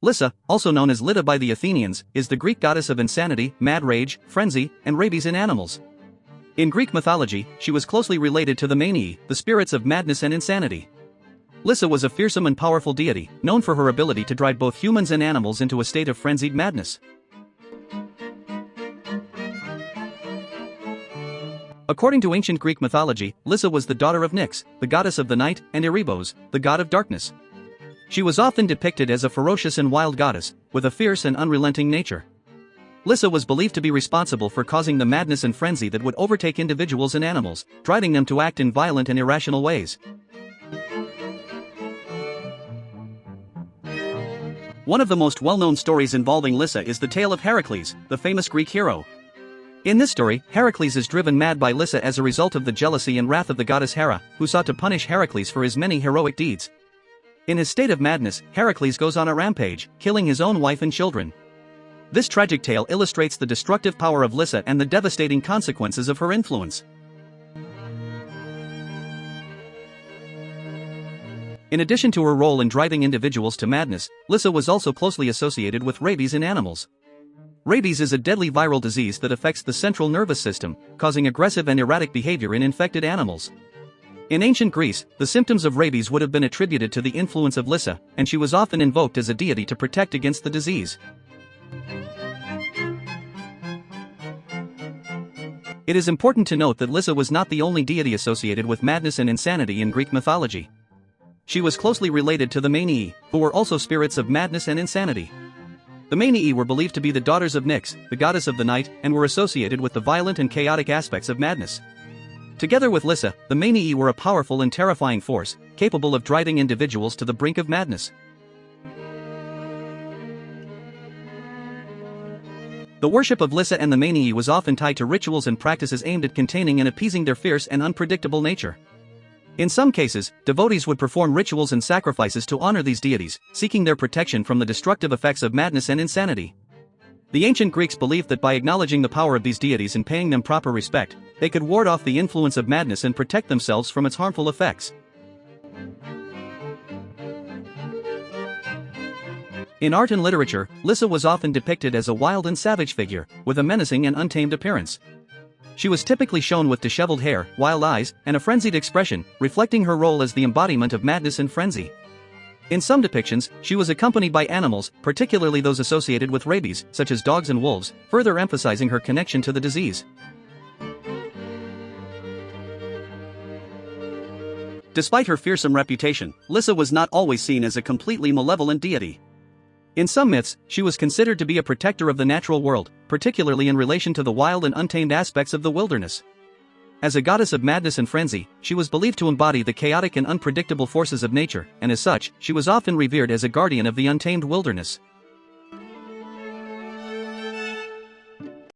Lyssa, also known as Lytta by the Athenians, is the Greek goddess of insanity, mad rage, frenzy, and rabies in animals. In Greek mythology, she was closely related to the Maniae, the spirits of madness and insanity. Lyssa was a fearsome and powerful deity, known for her ability to drive both humans and animals into a state of frenzied madness. According to ancient Greek mythology, Lyssa was the daughter of Nyx, the goddess of the night, and Erebos, the god of darkness. She was often depicted as a ferocious and wild goddess, with a fierce and unrelenting nature. Lyssa was believed to be responsible for causing the madness and frenzy that would overtake individuals and animals, driving them to act in violent and irrational ways. One of the most well-known stories involving Lyssa is the tale of Heracles, the famous Greek hero. In this story, Heracles is driven mad by Lyssa as a result of the jealousy and wrath of the goddess Hera, who sought to punish Heracles for his many heroic deeds. In his state of madness, Heracles goes on a rampage, killing his own wife and children. This tragic tale illustrates the destructive power of Lyssa and the devastating consequences of her influence. In addition to her role in driving individuals to madness, Lyssa was also closely associated with rabies in animals. Rabies is a deadly viral disease that affects the central nervous system, causing aggressive and erratic behavior in infected animals. In ancient Greece, the symptoms of rabies would have been attributed to the influence of Lyssa, and she was often invoked as a deity to protect against the disease. It is important to note that Lyssa was not the only deity associated with madness and insanity in Greek mythology. She was closely related to the Maniae, who were also spirits of madness and insanity. The Maniae were believed to be the daughters of Nyx, the goddess of the night, and were associated with the violent and chaotic aspects of madness. Together with Lyssa, the Maniae were a powerful and terrifying force, capable of driving individuals to the brink of madness. The worship of Lyssa and the Maniae was often tied to rituals and practices aimed at containing and appeasing their fierce and unpredictable nature. In some cases, devotees would perform rituals and sacrifices to honor these deities, seeking their protection from the destructive effects of madness and insanity. The ancient Greeks believed that by acknowledging the power of these deities and paying them proper respect, they could ward off the influence of madness and protect themselves from its harmful effects. In art and literature, Lyssa was often depicted as a wild and savage figure, with a menacing and untamed appearance. She was typically shown with disheveled hair, wild eyes, and a frenzied expression, reflecting her role as the embodiment of madness and frenzy. In some depictions, she was accompanied by animals, particularly those associated with rabies, such as dogs and wolves, further emphasizing her connection to the disease. Despite her fearsome reputation, Lyssa was not always seen as a completely malevolent deity. In some myths, she was considered to be a protector of the natural world, particularly in relation to the wild and untamed aspects of the wilderness. As a goddess of madness and frenzy, she was believed to embody the chaotic and unpredictable forces of nature, and as such, she was often revered as a guardian of the untamed wilderness.